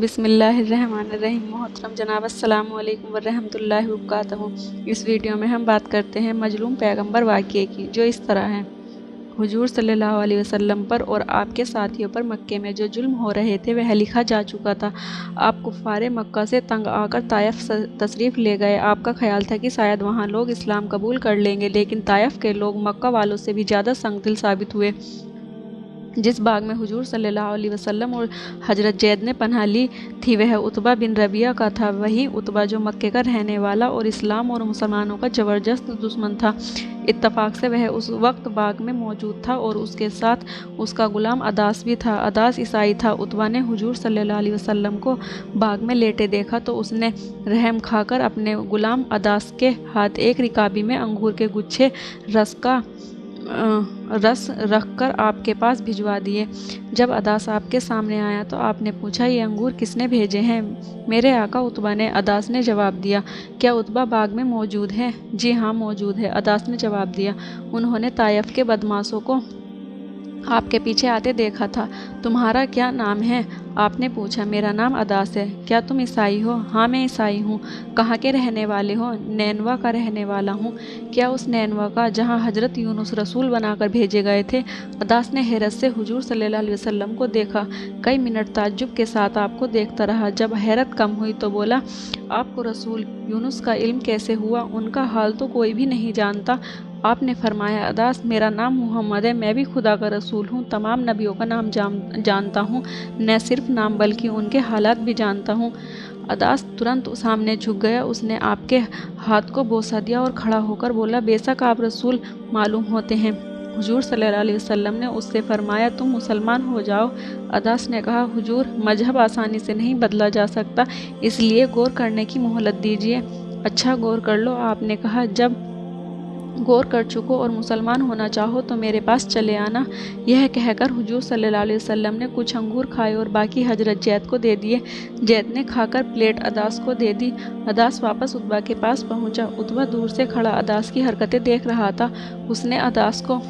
بسم اللہ الرحمن الرحیم۔ محترم جناب السلام علیکم ورحمۃ اللہ وبرکاتہ۔ اس ویڈیو میں ہم بات کرتے ہیں مظلوم پیغمبر واقعے کی، جو اس طرح ہے۔ حضور صلی اللہ علیہ وسلم پر اور آپ کے ساتھیوں پر مکے میں جو ظلم ہو رہے تھے وہ لکھا جا چکا تھا۔ آپ کفار مکہ سے تنگ آ کر طائف تشریف لے گئے۔ آپ کا خیال تھا کہ شاید وہاں لوگ اسلام قبول کر لیں گے، لیکن طائف کے لوگ مکہ والوں سے بھی زیادہ سنگ دل ثابت ہوئے۔ جس باغ میں حضور صلی اللہ علیہ وسلم اور حضرت زید نے پناہ لی تھی وہ عتبہ بن ربیعہ کا تھا۔ وہی عتبہ جو مکے کا رہنے والا اور اسلام اور مسلمانوں کا زبردست دشمن تھا۔ اتفاق سے وہ اس وقت باغ میں موجود تھا اور اس کے ساتھ اس کا غلام عداس بھی تھا۔ عداس عیسائی تھا۔ عتبہ نے حضور صلی اللہ علیہ وسلم کو باغ میں لیٹے دیکھا تو اس نے رحم کھا کر اپنے غلام عداس کے ہاتھ ایک رکابی میں انگور کے گچھے رس رکھ کر آپ کے پاس بھجوا دیے۔ جب عداس آپ کے سامنے آیا تو آپ نے پوچھا، یہ انگور کس نے بھیجے ہیں؟ میرے آقا عتبہ نے، عداس نے جواب دیا۔ کیا عتبہ باغ میں موجود ہے؟ جی ہاں موجود ہے، عداس نے جواب دیا۔ انہوں نے طائف کے بدماشوں کو آپ کے پیچھے آتے دیکھا تھا۔ تمہارا کیا نام ہے؟ آپ نے پوچھا۔ میرا نام عداس ہے۔ کیا تم عیسائی ہو؟ ہاں میں عیسائی ہوں۔ کہاں کے رہنے والے ہو؟ نینوا کا رہنے والا ہوں۔ کیا اس نینوا کا جہاں حضرت یونس رسول بنا کر بھیجے گئے تھے؟ عداس نے حیرت سے حضور صلی اللہ علیہ وسلم کو دیکھا۔ کئی منٹ تعجب کے ساتھ آپ کو دیکھتا رہا۔ جب حیرت کم ہوئی تو بولا، آپ کو رسول یونس کا علم کیسے ہوا؟ ان کا حال تو کوئی بھی نہیں جانتا۔ آپ نے فرمایا، عداس میرا نام محمد ہے، میں بھی خدا کا رسول ہوں، تمام نبیوں کا نام جانتا ہوں، نہ صرف نام بلکہ ان کے حالات بھی جانتا ہوں۔ عداس ترنت سامنے جھک گیا۔ اس نے آپ کے ہاتھ کو بوسہ دیا اور کھڑا ہو کر بولا، بے شک آپ رسول معلوم ہوتے ہیں۔ حضور صلی اللہ علیہ وسلم نے اس سے فرمایا، تم مسلمان ہو جاؤ۔ عداس نے کہا، حضور مذہب آسانی سے نہیں بدلا جا سکتا، اس لیے غور کرنے کی مہلت دیجیے۔ اچھا غور کر لو، آپ نے کہا، جب غور کر چکو اور مسلمان ہونا چاہو تو میرے پاس چلے آنا۔ یہ کہہ کر حضور صلی اللہ علیہ وسلم نے کچھ انگور کھائے اور باقی حضرت زید کو دے دیے۔ زید نے کھا کر پلیٹ عداس کو دے دی۔ عداس واپس عتبہ کے پاس پہنچا۔ عتبہ دور سے کھڑا عداس کی حرکتیں دیکھ رہا تھا۔ اس نے عداس کو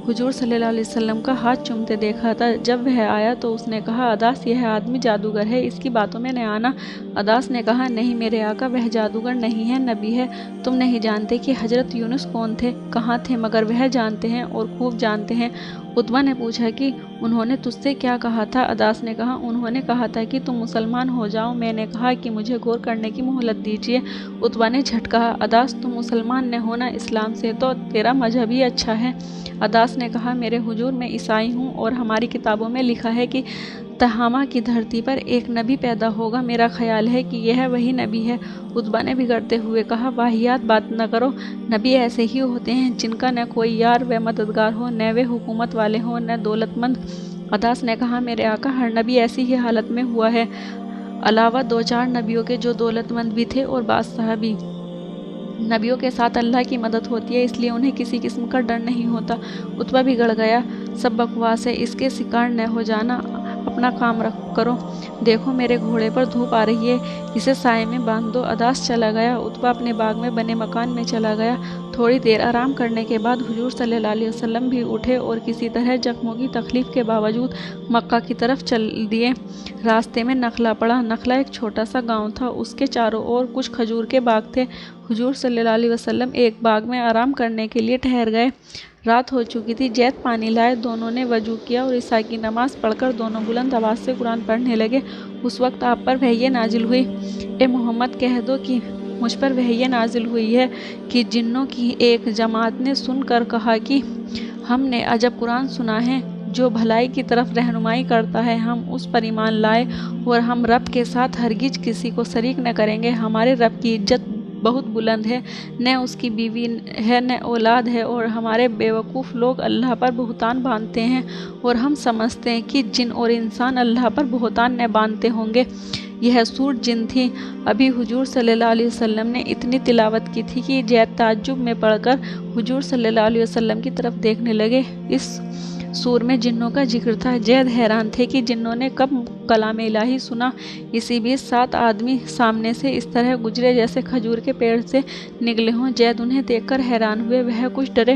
حضور صلی اللہ علیہ وسلم کا ہاتھ چومتے دیکھا تھا۔ جب وہ آیا تو اس نے کہا، عداس یہ آدمی جادوگر ہے، اس کی باتوں میں نہ آنا۔ عداس نے کہا، نہیں میرے آقا، وہ جادوگر نہیں ہے، نبی ہے۔ تم نہیں جانتے کہ حضرت یونس کون تھے، کہاں تھے، مگر وہ جانتے ہیں اور خوب جانتے ہیں۔ عتبہ نے پوچھا کہ انہوں نے تجھ سے کیا کہا تھا؟ عداس نے کہا، انہوں نے کہا تھا کہ تم مسلمان ہو جاؤ۔ میں نے کہا کہ مجھے غور کرنے کی مہلت دیجیے۔ عتبہ نے جھٹ کہا، عداس تم مسلمان نہ ہونا، اسلام سے تو تیرا مذہب ہی اچھا ہے۔ عداس نے کہا، میرے حضور میں عیسائی ہوں اور ہماری کتابوں میں لکھا ہے کہ تہامہ کی دھرتی پر ایک نبی پیدا ہوگا، میرا خیال ہے کہ یہ وہی نبی ہے۔ عتبہ نے بگڑتے ہوئے کہا، واہیات بات نہ کرو، نبی ایسے ہی ہوتے ہیں جن کا نہ کوئی یار و مددگار ہو، نہ وہ حکومت والے ہوں، نہ دولت مند۔ عداس نے کہا، میرے آقا، ہر نبی ایسی ہی حالت میں ہوا ہے، علاوہ دو چار نبیوں کے جو دولت مند بھی تھے اور بادشاہ بھی۔ نبیوں کے ساتھ اللہ کی مدد ہوتی ہے، اس لیے انہیں کسی قسم کا ڈر نہیں ہوتا۔ عتبہ بگڑ گیا، سب بکواس ہے، اس کے شکار نہ ہو جانا، اپنا کام کرو۔ دیکھو میرے گھوڑے پر دھوپ آ رہی ہے، اسے سائے میں باندھ دو۔ عداس چلا گیا۔ عتبہ اپنے باغ میں بنے مکان میں چلا گیا۔ تھوڑی دیر آرام کرنے کے بعد حضور صلی اللہ علیہ وسلم بھی اٹھے اور کسی طرح زخموں کی تکلیف کے باوجود مکہ کی طرف چل دیے۔ راستے میں نخلا پڑا۔ نخلا ایک چھوٹا سا گاؤں تھا، اس کے چاروں اور کچھ کھجور کے باغ تھے۔ حضور صلی اللہ علیہ وسلم ایک باغ میں آرام کرنے کے لیے ٹھہر گئے۔ رات ہو چکی تھی۔ زید پانی لائے، دونوں نے وضو کیا اور عشاء کی نماز پڑھ کر دونوں بلند آواز سے قرآن پڑھنے لگے۔ اس وقت آپ پر وحی نازل ہوئی، اے محمد کہہ دو کہ مجھ پر وحی نازل ہوئی ہے کہ جنوں کی ایک جماعت نے سن کر کہا کہ ہم نے عجب قرآن سنا ہے، جو بھلائی کی طرف رہنمائی کرتا ہے، ہم اس پر ایمان لائے اور ہم رب کے ساتھ ہرگز کسی کو شریک نہ کریں گے۔ ہمارے رب کی عزت بہت بلند ہے، نہ اس کی بیوی ہے نہ اولاد ہے، اور ہمارے بیوقوف لوگ اللہ پر بہتان باندھتے ہیں اور ہم سمجھتے ہیں کہ جن اور انسان اللہ پر بہتان نہ باندھتے ہوں گے۔ یہ سورۃ جن تھی۔ ابھی حضور صلی اللہ علیہ وسلم نے اتنی تلاوت کی تھی کہ زید تعجب میں پڑ کر حضور صلی اللہ علیہ وسلم کی طرف دیکھنے لگے۔ اس سور میں جنوں کا ذکر تھا۔ زید حیران تھے کہ جنوں نے کب کلام الہی سنا۔ اسی بیچ 7 آدمی سامنے سے اس طرح گزرے جیسے کھجور کے پیڑ سے نکلے ہوں۔ زید انہیں دیکھ کر حیران ہوئے۔ وہ کچھ ڈرے